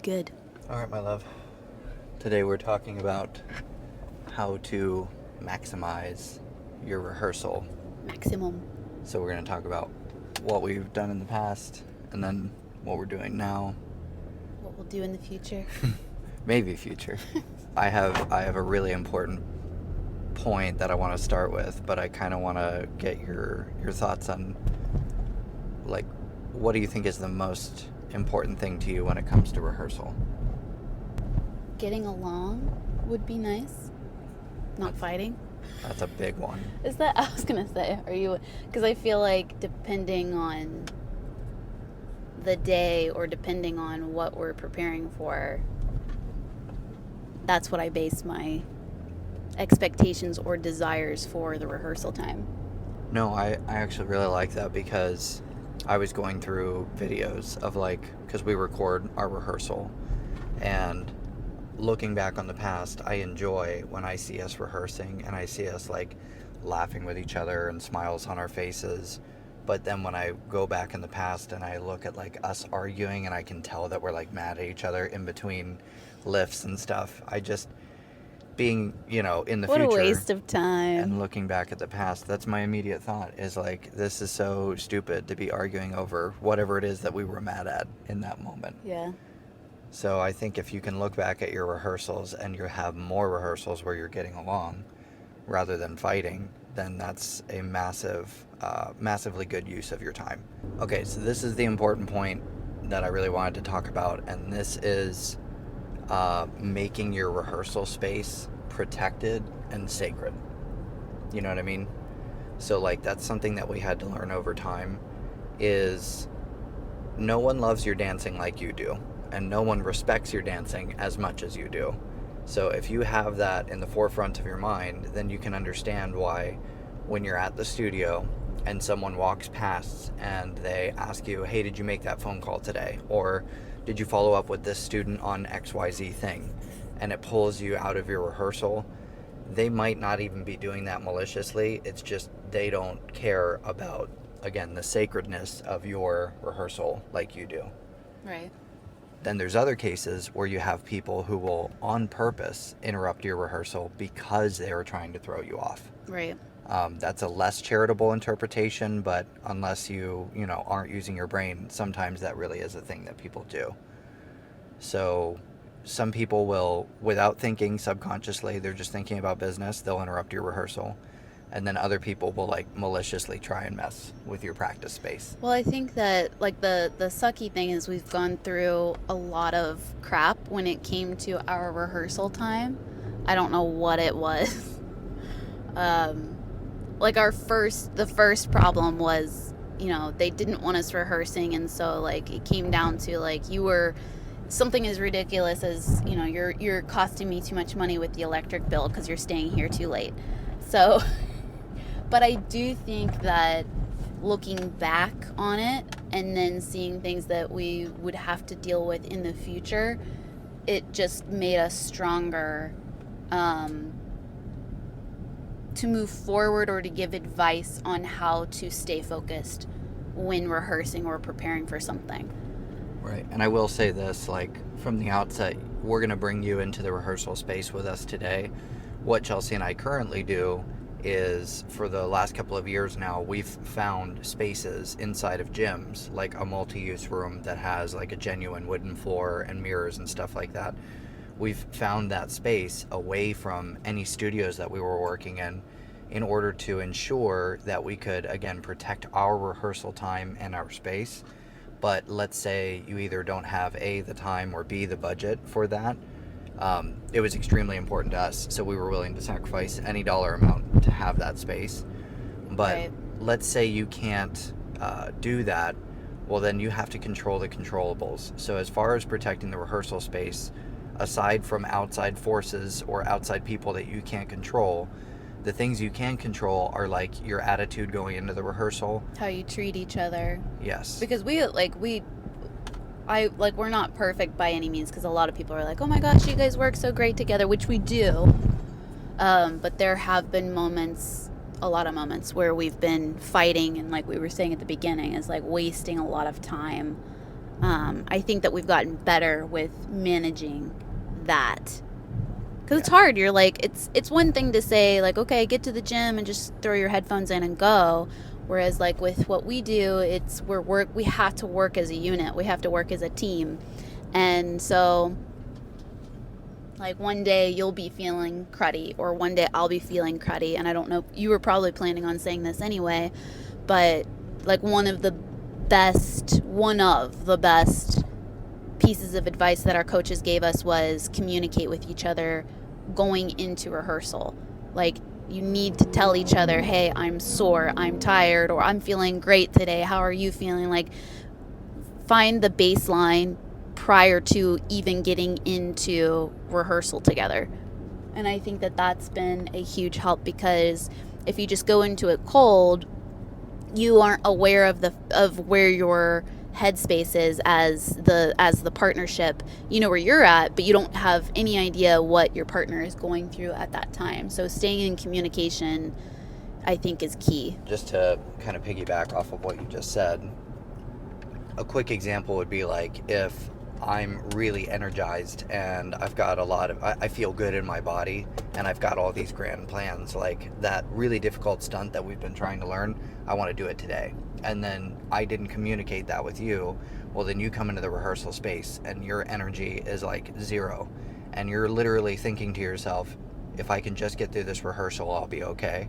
Good. All right, my love. Today we're talking about how to maximize your rehearsal. Maximum. So we're going to talk about what we've done in the past and then what we're doing now. What we'll do in the future. Maybe future. I have a really important point that I want to start with, but I kind of want to get your thoughts on, like, what do you think is the most important thing to you when it comes to rehearsal? Getting along would be nice. Not fighting. That's a big one. Is that, I was going to say, are you, because I feel like depending on the day or depending on what we're preparing for, that's what I base my expectations or desires for the rehearsal time. No, I actually really like that because I was going through videos of, like, because we record our rehearsal, and looking back on the past, I enjoy when I see us rehearsing and I see us, like, laughing with each other and smiles on our faces. But then when I go back in the past and I look at, like, us arguing and I can tell that we're, like, mad at each other in between lifts and stuff, I just, being, in the What future a waste of time. and looking back at the past, that's my immediate thought, is like, this is so stupid to be arguing over whatever it is that we were mad at in that moment. Yeah. So I think if you can look back at your rehearsals and you have more rehearsals where you're getting along rather than fighting, then that's a massively good use of your time. Okay, so this is the important point that I really wanted to talk about, and this is making your rehearsal space protected and sacred. You know what I mean? So, like, that's something that we had to learn over time, is no one loves your dancing like you do, and no one respects your dancing as much as you do. So if you have that in the forefront of your mind, then you can understand why when you're at the studio and someone walks past and they ask you, hey, did you make that phone call today? Or did you follow up with this student on XYZ thing? And it pulls you out of your rehearsal. They might not even be doing that maliciously. It's just they don't care about, again, the sacredness of your rehearsal like you do. Right. Then there's other cases where you have people who will on purpose interrupt your rehearsal because they are trying to throw you off. Right. That's a less charitable interpretation, but unless you aren't using your brain, sometimes that really is a thing that people do. So some people will, without thinking, subconsciously, they're just thinking about business, they'll interrupt your rehearsal. And then other people will, like, maliciously try and mess with your practice space. Well, I think that, like, the sucky thing is we've gone through a lot of crap when it came to our rehearsal time. I don't know what it was. Like, the first problem was, they didn't want us rehearsing, and so, like, it came down to, like, something as ridiculous as, you're costing me too much money with the electric bill because you're staying here too late. So, but I do think that looking back on it and then seeing things that we would have to deal with in the future, it just made us stronger to move forward or to give advice on how to stay focused when rehearsing or preparing for something. Right. And I will say this, like, from the outset, we're going to bring you into the rehearsal space with us today. What Chelsea and I currently do is, for the last couple of years now, we've found spaces inside of gyms, like a multi-use room that has, like, a genuine wooden floor and mirrors and stuff like that. We've found that space away from any studios that we were working in order to ensure that we could, again, protect our rehearsal time and our space. But let's say you either don't have A, the time, or B, the budget for that. It was extremely important to us, so we were willing to sacrifice any dollar amount to have that space. But Right. let's say you can't do that, well, then you have to control the controllables. So as far as protecting the rehearsal space, aside from outside forces or outside people that you can't control, the things you can control are, like, your attitude going into the rehearsal. How you treat each other. Yes. Because we're not perfect by any means, because a lot of people are like, oh my gosh, you guys work so great together, which we do. But there have been a lot of moments where we've been fighting, and, like we were saying at the beginning, is, like, wasting a lot of time I think that we've gotten better with managing that. Because it's Yeah. hard. You're like, it's one thing to say, like, okay, get to the gym and just throw your headphones in and go. Whereas, like, with what we do, we have to work as a unit. We have to work as a team. And so, like, one day you'll be feeling cruddy, or one day I'll be feeling cruddy. And I don't know, you were probably planning on saying this anyway, but, like, one of the best pieces of advice that our coaches gave us was communicate with each other going into rehearsal. Like, you need to tell each other, hey, I'm sore, I'm tired, or I'm feeling great today. How are you feeling? Like, find the baseline prior to even getting into rehearsal together. And I think that that's been a huge help, because if you just go into it cold, you aren't aware of where your headspace is as the partnership. You know where you're at, but you don't have any idea what your partner is going through at that time. So staying in communication, I think, is key. Just to kind of piggyback off of what you just said, a quick example would be like if I'm really energized and I feel good in my body and I've got all these grand plans, like that really difficult stunt that we've been trying to learn, I want to do it today. And then I didn't communicate that with you. Well, then you come into the rehearsal space and your energy is like zero. And you're literally thinking to yourself, if I can just get through this rehearsal, I'll be okay.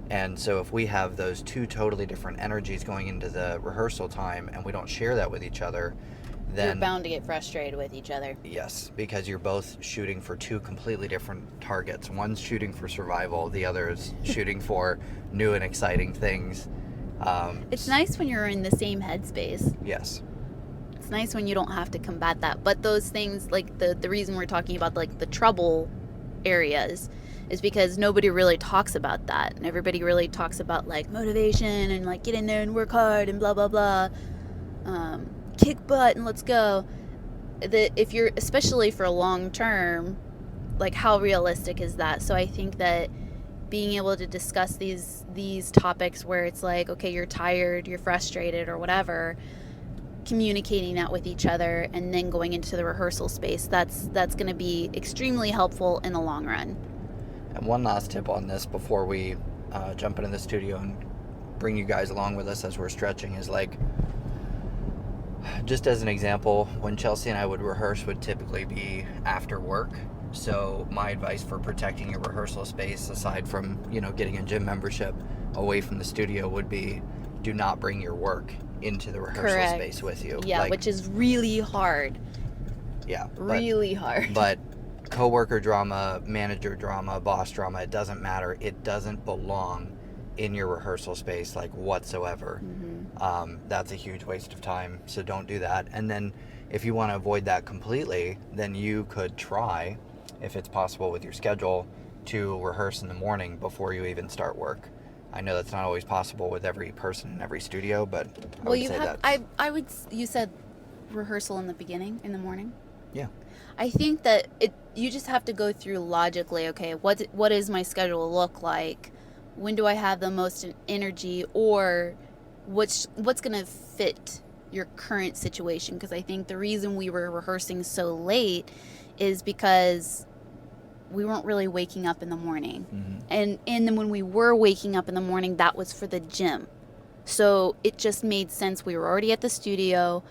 And so if we have those two totally different energies going into the rehearsal time and we don't share that with each other, then You're bound to get frustrated with each other. yes, because you're both shooting for two completely different targets. One's shooting for survival, the other is shooting for new and exciting things. It's nice when you're in the same headspace. Yes. It's nice when you don't have to combat that. But those things, like the reason we're talking about, like, the trouble areas, is because nobody really talks about that. And everybody really talks about, like, motivation and, like, get in there and work hard and blah, blah, blah. Kick butt and let's go. If you're, especially for long term, like, how realistic is that? So I think that being able to discuss these topics where it's like, okay, you're tired, you're frustrated, or whatever, communicating that with each other, and then going into the rehearsal space, that's going to be extremely helpful in the long run. And one last tip on this before we jump into the studio and bring you guys along with us as we're stretching is, like, just as an example, when Chelsea and I would rehearse would typically be after work. So my advice for protecting your rehearsal space, aside from, getting a gym membership away from the studio, would be do not bring your work into the rehearsal Correct. space with you. Yeah, which is really hard. Yeah. Really hard. But coworker drama, manager drama, boss drama, it doesn't matter. It doesn't belong in your rehearsal space, like, whatsoever. That's a huge waste of time, so don't do that. And then if you want to avoid that completely, then you could try, if it's possible with your schedule, to rehearse in the morning before you even start work. I know that's not always possible with every person in every studio, but you said rehearsal in the beginning, in the morning. Yeah. I think that you just have to go through logically, okay, what does my schedule look like? When do I have the most energy, or what's going to fit your current situation? Because I think the reason we were rehearsing so late is because we weren't really waking up in the morning. And then when we were waking up in the morning, that was for the gym. So it just made sense. We were already at the studio.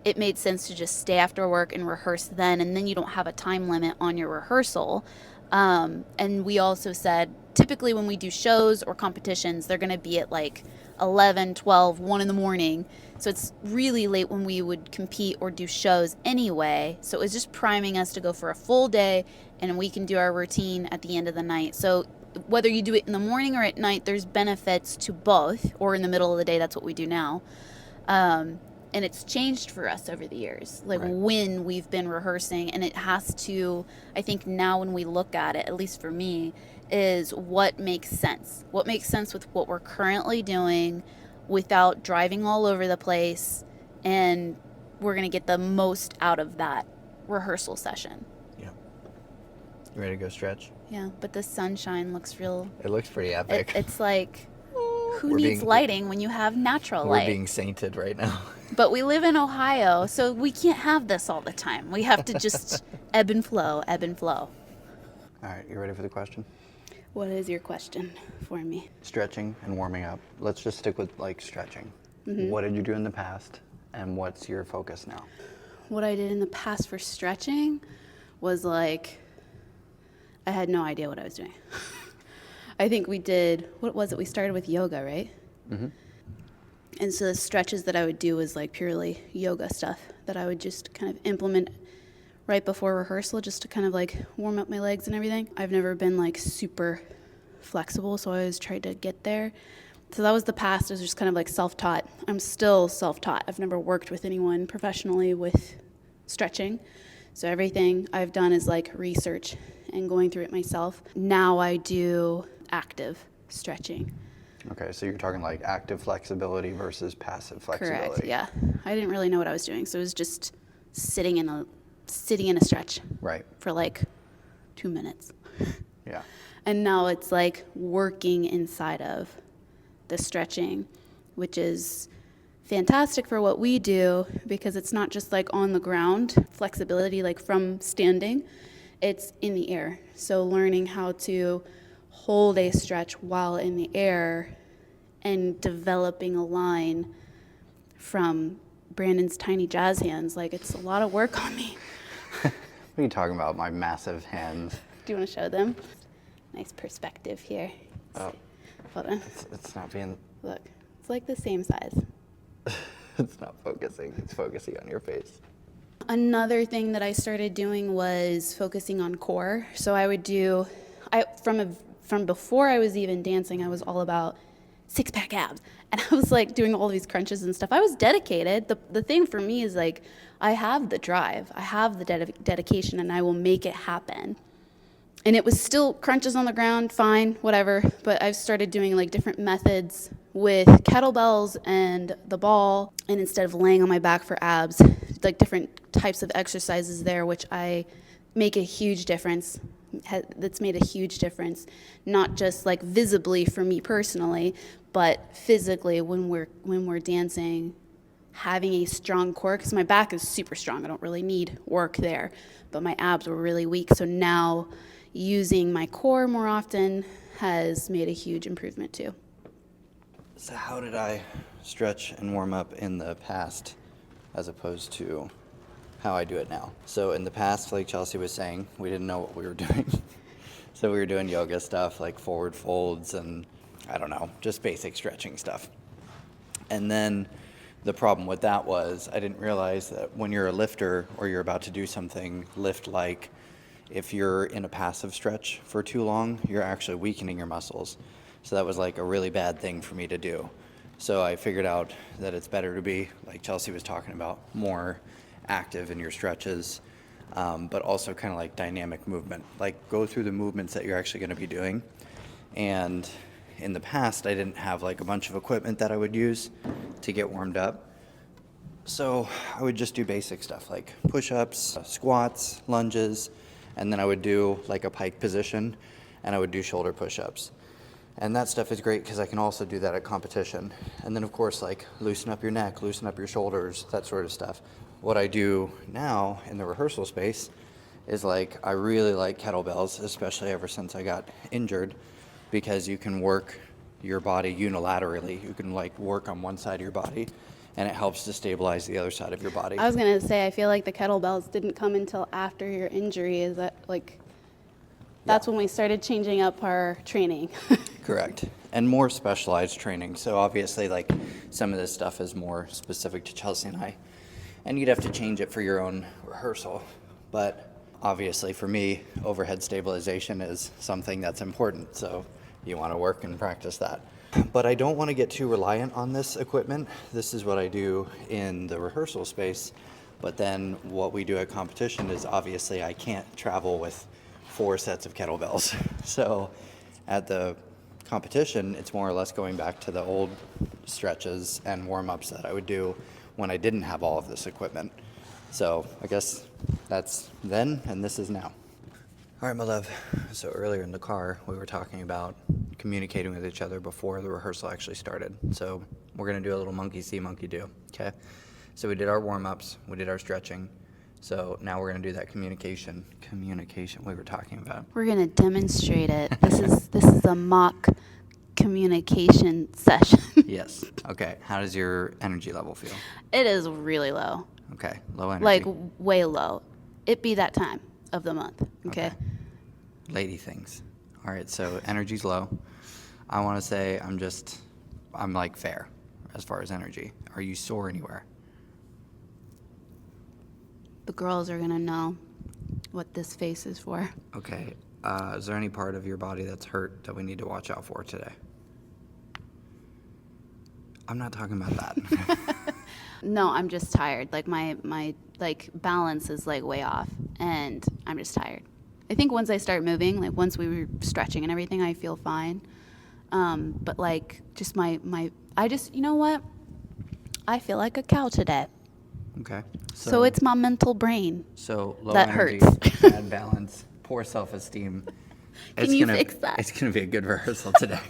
It made sense to just stay after work and rehearse then, and then you don't have a time limit on your rehearsal. And we also said, typically when we do shows or competitions, they're going to be at like 11, 12, 1 in the morning. So it's really late when we would compete or do shows anyway. So it was just priming us to go for a full day, and we can do our routine at the end of the night. So whether you do it in the morning or at night, there's benefits to both, or in the middle of the day. That's what we do now. And it's changed for us over the years, like, right, when we've been rehearsing. And it has to, I think now when we look at it, at least for me, is what makes sense. What makes sense with what we're currently doing without driving all over the place. And we're going to get the most out of that rehearsal session. Yeah. You ready to go stretch? Yeah, but the sunshine looks real. It looks pretty epic. It's like, who needs lighting when you have natural light? We're being sainted right now. But we live in Ohio, so we can't have this all the time. We have to just ebb and flow, ebb and flow. All right, you ready for the question? What is your question for me? Stretching and warming up. Let's just stick with like stretching. What did you do in the past and what's your focus now? What I did in the past for stretching was like, I had no idea what I was doing. I think we did, what was it? We started with yoga, right? And so the stretches that I would do was like purely yoga stuff that I would just kind of implement right before rehearsal just to kind of like warm up my legs and everything. I've never been like super flexible, so I always tried to get there. So that was the past. It was just kind of like self-taught. I'm still self-taught. I've never worked with anyone professionally with stretching. So everything I've done is like research and going through it myself. Now I do active stretching. Okay, so you're talking like active flexibility versus passive flexibility. Correct, yeah. I didn't really know what I was doing, so it was just sitting in a stretch Right. for like 2 minutes. Yeah. And now it's like working inside of the stretching, which is fantastic for what we do because it's not just like on the ground flexibility, like from standing, it's in the air. So learning how to hold a stretch while in the air and developing a line from Brandon's tiny jazz hands, like it's a lot of work on me. What are you talking about? My massive hands. Do you want to show them? Nice perspective here. Oh, Hold on. it's not being, Look, it's like the same size. it's not focusing. It's focusing on your face. Another thing that I started doing was focusing on core. So I would do, from before I was even dancing, I was all about six-pack abs. And I was like doing all these crunches and stuff. I was dedicated. The thing for me is like, I have the drive, I have the dedication, and I will make it happen. And it was still crunches on the ground, fine, whatever. But I've started doing like different methods with kettlebells and the ball. And instead of laying on my back for abs, like different types of exercises there, which I make a huge difference. That's made a huge difference, not just like visibly for me personally, but physically when we're dancing, having a strong core, because my back is super strong. I don't really need work there, but my abs were really weak. So now using my core more often has made a huge improvement too. So how did I stretch and warm up in the past as opposed to how I do it now? So in the past, like Chelsea was saying, we didn't know what we were doing. So we were doing yoga stuff like forward folds and I don't know, just basic stretching stuff. And then the problem with that was I didn't realize that when you're a lifter or you're about to do something lift-like, if you're in a passive stretch for too long, you're actually weakening your muscles. So that was like a really bad thing for me to do. So I figured out that it's better to be, like Chelsea was talking about, more active in your stretches, but also kind of like dynamic movement. Like go through the movements that you're actually going to be doing. And in the past, I didn't have like a bunch of equipment that I would use to get warmed up. So I would just do basic stuff like push-ups, squats, lunges, and then I would do like a pike position and I would do shoulder push-ups. And that stuff is great because I can also do that at competition. And then of course like loosen up your neck, loosen up your shoulders, that sort of stuff. What I do now in the rehearsal space is like I really like kettlebells, especially ever since I got injured, because you can work your body unilaterally. You can like work on one side of your body and it helps to stabilize the other side of your body. I was gonna say, I feel like the kettlebells didn't come until after your injury. Is that like, that's when we started changing up our training. Correct. And more specialized training. So obviously like some of this stuff is more specific to Chelsea and I. And you'd have to change it for your own rehearsal. But obviously for me, overhead stabilization is something that's important. So you want to work and practice that. But I don't want to get too reliant on this equipment. This is what I do in the rehearsal space. But then what we do at competition is obviously I can't travel with 4 sets of kettlebells. So at the competition, it's more or less going back to the old stretches and warm-ups that I would do when I didn't have all of this equipment. So I guess that's then and this is now. All right, my love. So earlier in the car, we were talking about communicating with each other before the rehearsal actually started. So we're going to do a little monkey see, monkey do, okay? So we did our warm-ups, we did our stretching. So now we're going to do that communication we were talking about. We're gonna demonstrate it. This is a mock communication session. Yes. Okay. How does your energy level feel? It is really low, Okay. Low energy. like way low. It be that time of the month. Okay. Lady things. All right. So energy's low. I want to say I'm like fair as far as energy. Are you sore anywhere? The girls are gonna know what this face is for. Okay. Is there any part of your body that's hurt that we need to watch out for today? I'm not talking about that. No, I'm just tired. Like my like balance is like way off, and I'm just tired. I think once I start moving, like once we were stretching and everything, I feel fine. But like just I just, you know what? I feel like a cow today. Okay. So it's my mental brain. So low that energy, hurts. bad balance, poor self-esteem. Can you fix that? It's gonna be a good rehearsal today.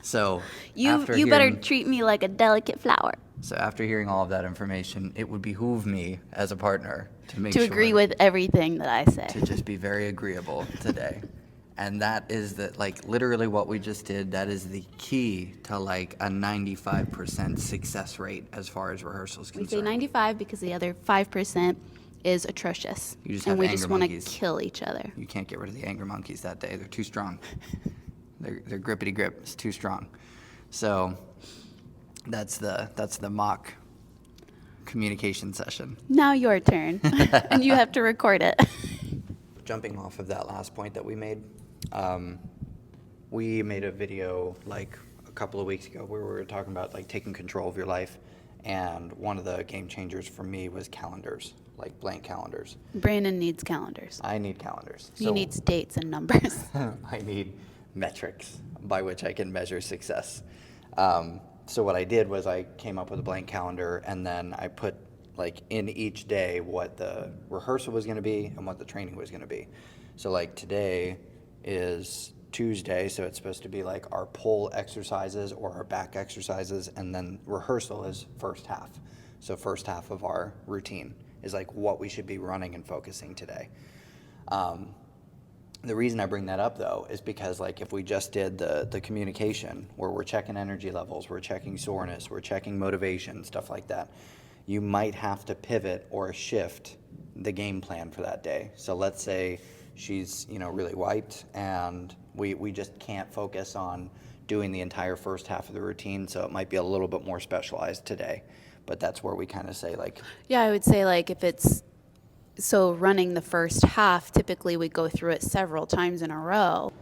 So You better treat me like a delicate flower. So after hearing all of that information, it would behoove me as a partner to make To sure agree with everything that I say. to just be very agreeable today. And that is literally what we just did. That is the key to like a 95% success rate as far as rehearsals We concerned. say 95 because the other 5% is atrocious. You just and have we anger just want to monkeys. kill each other. You can't get rid of the anger monkeys that day. They're too strong. They're grippity grip. It's too strong. So that's the mock communication session. Now your turn. And you have to record it. Jumping off of that last point that we made, we made a video like a couple of weeks ago where we were talking about like taking control of your life, and one of the game changers for me was calendars, like blank calendars. Brandon needs calendars. I need calendars. He needs dates and numbers. I need metrics by which I can measure success. So what I did was I came up with a blank calendar, and then I put like in each day what the rehearsal was going to be and what the training was going to be. So like today is Tuesday, so it's supposed to be like our pull exercises or our back exercises, and then rehearsal is first half. So first half of our routine is like what we should be running and focusing today. The reason I bring that up though is because like if we just did the communication where we're checking energy levels, we're checking soreness, we're checking motivation, stuff like that, you might have to pivot or shift the game plan for that day. So let's say she's really wiped, and we just can't focus on doing the entire first half of the routine, so it might be a little bit more specialized today. But that's where we kind of say like, Yeah, I would say like if it's so running the first half, typically we go through it several times in a row.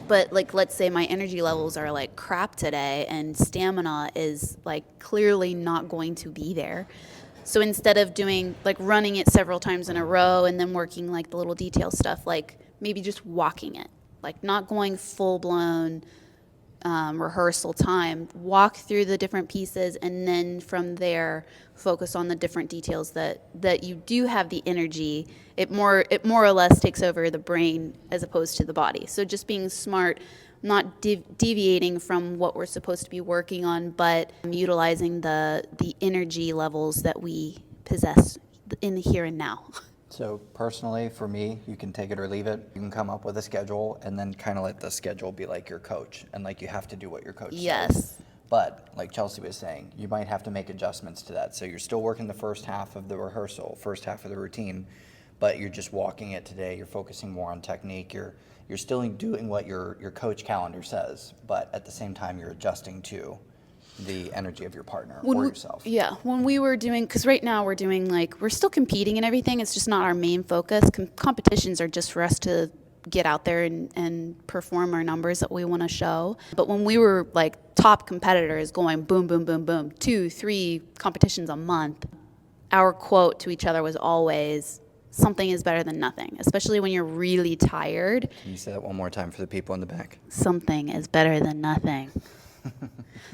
But like let's say my energy levels are like crap today and stamina is like clearly not going to be there. So instead of doing like running it several times in a row and then working like the little detail stuff, like maybe just walking it, like not going full blown rehearsal time, walk through the different pieces, and then from there focus on the different details that you do have the energy. It more or less takes over the brain as opposed to the body. So just being smart, not deviating from what we're supposed to be working on, but utilizing the energy levels that we possess in the here and now. so personally for me, you can take it or leave it. You can come up with a schedule and then kind of let the schedule be like your coach, and like you have to do what your coach Yes. says. But like Chelsea was saying, you might have to make adjustments to that. So you're still working the first half of the rehearsal, first half of the routine, but you're just walking it today. You're focusing more on technique. You're still doing what your coach calendar says, but at the same time you're adjusting to the energy of your partner or yourself. Yeah, when we were doing, because right now we're doing like, we're still competing and everything. It's just not our main focus. Competitions are just for us to get out there and perform our numbers that we want to show. But when we were like top competitors going boom, boom, boom, boom, 2-3 competitions a month, our quote to each other was always, something is better than nothing, especially when you're really tired. Can you say that one more time for the people in the back? Something is better than nothing.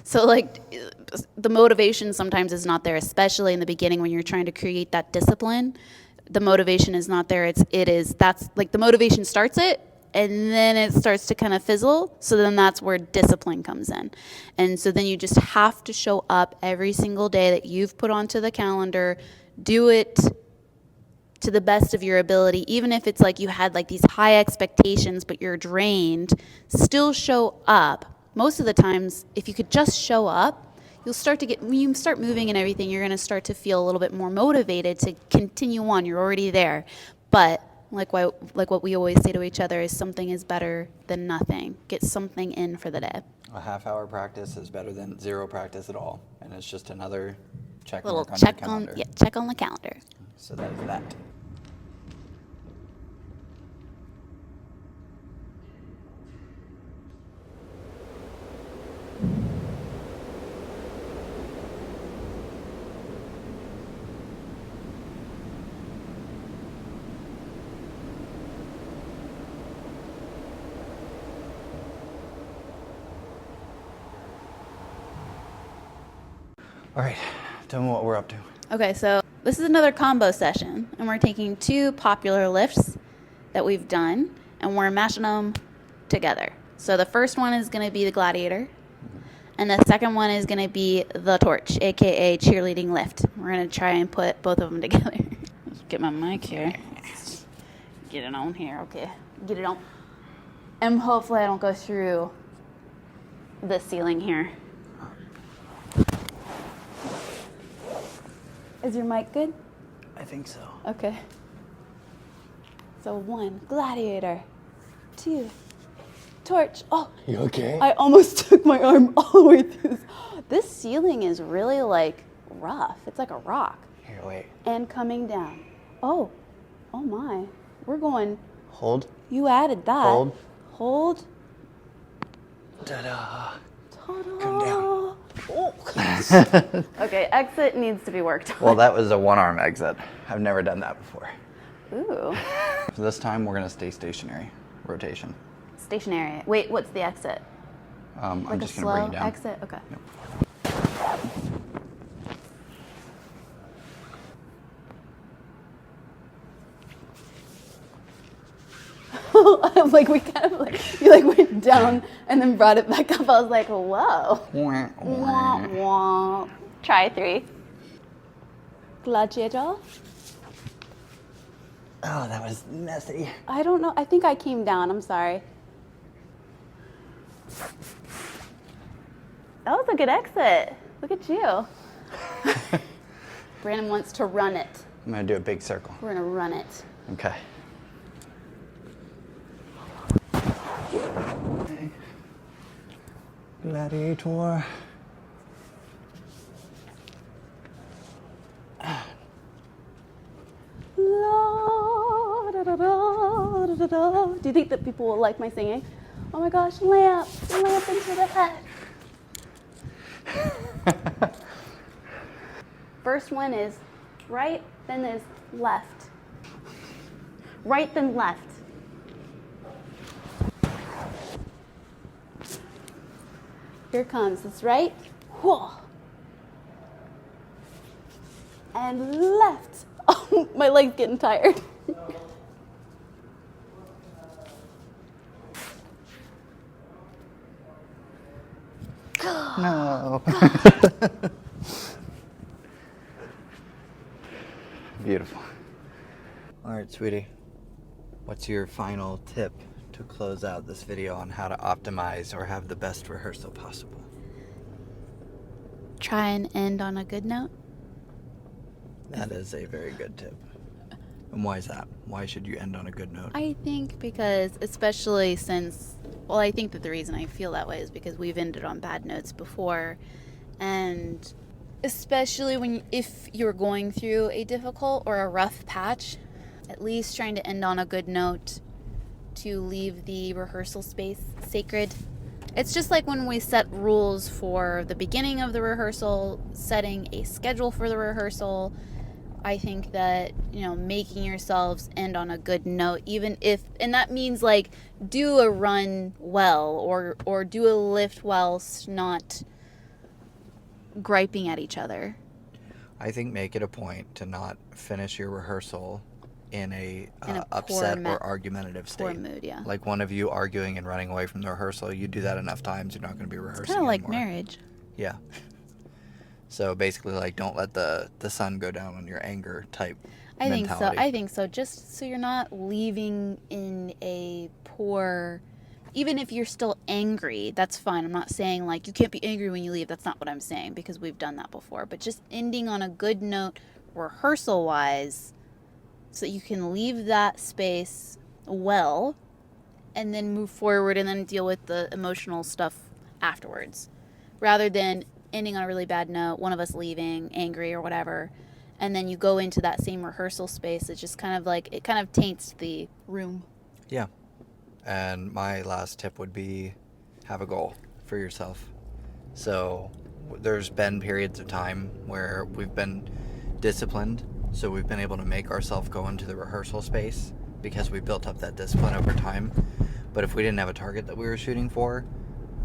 So like the motivation sometimes is not there, especially in the beginning when you're trying to create that discipline. The motivation is not there. That's like the motivation starts it, and then it starts to kind of fizzle. So then that's where discipline comes in. And so then you just have to show up every single day that you've put onto the calendar, do it to the best of your ability, even if it's like you had like these high expectations but you're drained, still show up. Most of the times, if you could just show up, you'll start to when you start moving and everything, you're going to start to feel a little bit more motivated to continue on. You're already there. But like what we always say to each other is something is better than nothing. Get something in for the day. A half-hour practice is better than 0 practice at all, and it's just another check Little mark on check your calendar. check on the calendar. So that is that. All right, tell me what we're up to. Okay, so this is another combo session, and we're taking 2 popular lifts that we've done, and we're mashing them together. So the first one is going to be the gladiator, and the second one is going to be the torch, aka cheerleading lift. We're going to try and put both of them together. Let's get my mic here. Get it on here, okay. Get it on. And hopefully I don't go through the ceiling here. Is your mic good? I think so. Okay. So 1, gladiator. 2, torch. Oh, You okay? I almost took my arm all the way through. This ceiling is really like rough. It's like a rock. Here, wait. And coming down. Oh my. We're going, Hold. you added that. Hold. Hold. Ta-da. Ta-da. Come down. Oh. Okay, exit needs to be worked on. Well, that was a 1-arm exit. I've never done that before. Ooh. So this time we're gonna stay stationary. Rotation. Stationary. Wait, what's the exit? I'm Like just a gonna bring slow you down. exit? Okay. I'm like, we kind of like, you like went down and then brought it back up. I was like, whoa. Wah, Wah, wah. Try 3. Gladiator. Oh, that was messy. I don't know. I think I came down. I'm sorry. That was a good exit. Look at you. Brandon wants to run it. I'm gonna do a big circle. We're going to run it. Okay. Gladiator. La, da, da, da, da, da, da. Do you think that people will like my singing? Oh my gosh, lamp into the head. First one is right, then is left. Right, then left. Here comes. It's right. Whoa. And left. Oh, my leg's getting tired. No. Beautiful. All right, sweetie. What's your final tip to close out this video on how to optimize or have the best rehearsal possible? Try and end on a good note. That is a very good tip. And why is that? Why should you end on a good note? I think because, especially since, well, I think that the reason I feel that way is because we've ended on bad notes before. And especially if you're going through a difficult or a rough patch, at least trying to end on a good note to leave the rehearsal space sacred. It's just like when we set rules for the beginning of the rehearsal, setting a schedule for the rehearsal. I think that, making yourselves end on a good note, even if, and that means like do a run well or do a lift whilst not griping at each other. I think make it a point to not finish your rehearsal in a, In a poor upset ma- or argumentative poor state. mood, yeah. Like one of you arguing and running away from the rehearsal, you do that enough times, you're not going to be rehearsing Kind of like anymore. marriage. Yeah. So basically, like, don't let the sun go down on your anger type I think so. mentality. I think so. Just so you're not leaving in a poor. Even if you're still angry, that's fine. I'm not saying like you can't be angry when you leave. That's not what I'm saying because we've done that before. But just ending on a good note, rehearsal wise, so that you can leave that space well and then move forward and then deal with the emotional stuff afterwards. Rather than ending on a really bad note, one of us leaving, angry or whatever, and then you go into that same rehearsal space. It's just kind of like, it kind of taints the room. Yeah. And my last tip would be have a goal for yourself. So there's been periods of time where we've been disciplined, so we've been able to make ourselves go into the rehearsal space because we built up that discipline over time. But if we didn't have a target that we were shooting for,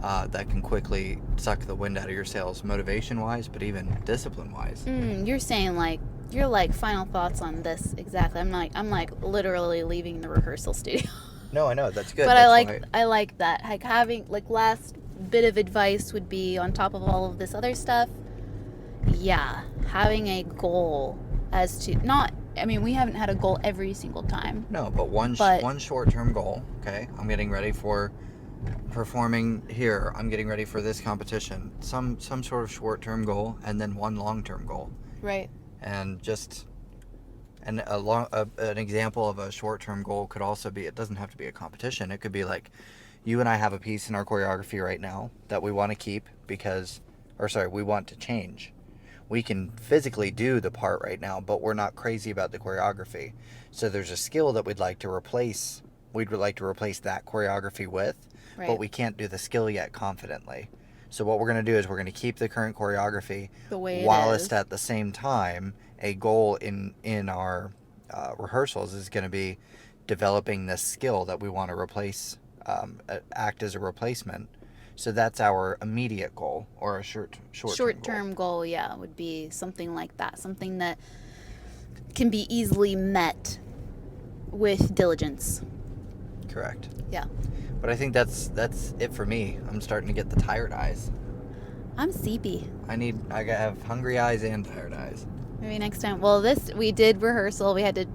that can quickly suck the wind out of your sails, motivation-wise, but even discipline-wise. You're saying like, you're like final thoughts on this exactly. I'm like literally leaving the rehearsal studio. No, I know, that's good. But That's I like that. Like having like last bit of advice would be on top of all of this other stuff. Yeah, having a goal as to not. I mean, we haven't had a goal every single time. No, but one short-term goal. Okay, I'm getting ready for performing here. I'm getting ready for this competition. Some sort of short-term goal, and then one long-term goal. Right. And just an example of a short-term goal could also be, it doesn't have to be a competition. It could be like, you and I have a piece in our choreography right now that we want to keep we want to change. We can physically do the part right now, but we're not crazy about the choreography. So there's a skill that we'd like to replace. We'd like to replace that choreography with, Right. but we can't do the skill yet confidently. So what we're going to do is we're going to keep the current choreography The way it while is. it's at the same time a goal in our rehearsals is going to be developing this skill that we want to replace, act as a replacement. So that's our immediate goal, or a short-term Goal, yeah, would be something like that. Something that can be easily met with diligence. goal. Correct. Yeah. But I think that's it for me. I'm starting to get the tired eyes. I'm sleepy. I have hungry eyes and tired eyes. Maybe next time. Well, we did rehearsal. We had to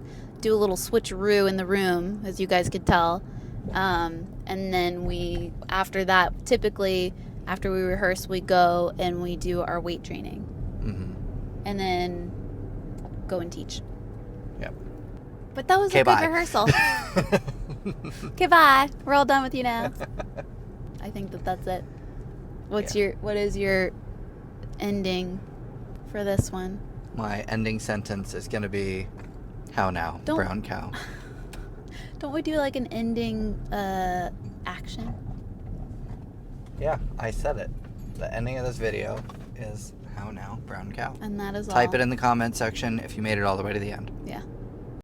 do a little switcheroo in the room, as you guys could tell. And then after that, typically after we rehearse, we go and we do our weight training. Mm-hmm. And then go and teach. Yep. But that was a good bye. rehearsal. Okay, bye. We're all done with you now. I think that's it. What is your ending for this one? My ending sentence is going to be, how now, brown cow. Don't we do like an ending action? Yeah, I said it. The ending of this video is, how now, brown cow. And that is all. Type it in the comment section if you made it all the way to the end. Yeah.